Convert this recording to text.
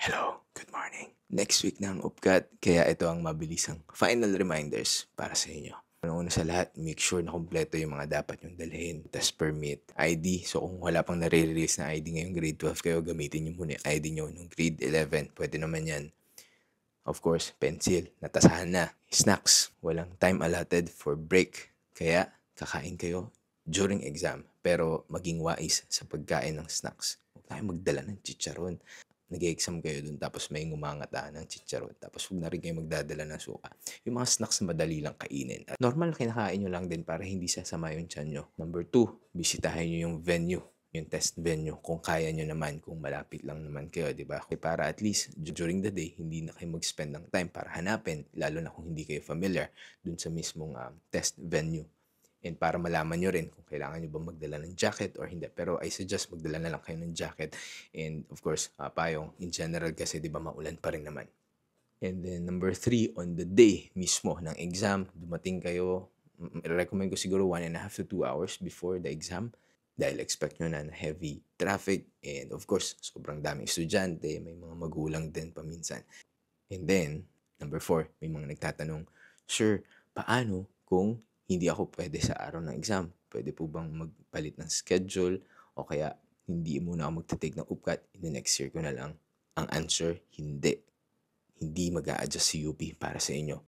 Hello, good morning. Next week na ang UPCAT, kaya ito ang mabilisang final reminders para sa inyo. Una sa lahat, make sure na kumpleto yung mga dapat yung dalhin. Test permit, ID. So kung wala pang nare-release na ID ngayong grade 12 kayo, gamitin nyo muna yung ID nyo nung grade 11. Pwede naman yan. Of course, pencil, natasahan na. Snacks, walang time allotted for break. Kaya kakain kayo during exam. Pero maging wise sa pagkain ng snacks. Huwag tayo magdala ng chicharon. Nag-exam kayo dun tapos may ngumangata ng chicharon. Tapos huwag na rin kayo magdadala ng suka. Yung mga snacks na madali lang kainin. At normal na kinakain nyo lang din para hindi sasama yung tiyan nyo. Number 2, bisitahin nyo yung venue, yung test venue, kung kaya nyo naman, kung malapit lang naman kayo, di ba? Para at least during the day, hindi na kayo mag-spend ng time para hanapin, lalo na kung hindi kayo familiar dun sa mismong test venue. And para malaman nyo rin kung kailangan nyo ba magdala ng jacket or hindi. Pero I suggest magdala na lang kayo ng jacket. And of course, payong in general kasi di ba maulan pa rin naman. And then number 3, on the day mismo ng exam, dumating kayo, recommend ko siguro 1.5 to 2 hours before the exam. Dahil expect nyo na heavy traffic. And of course, sobrang daming estudyante, may mga magulang din paminsan. And then, number 4, may mga nagtatanong, Sir, paano kung hindi ako pwede sa araw ng exam? Pwede po bang magpalit ng schedule? O kaya, hindi muna ako magte-take ng UPCAT, in the next year ko na lang? Ang answer, hindi. Hindi mag-a-adjust si UP para sa inyo.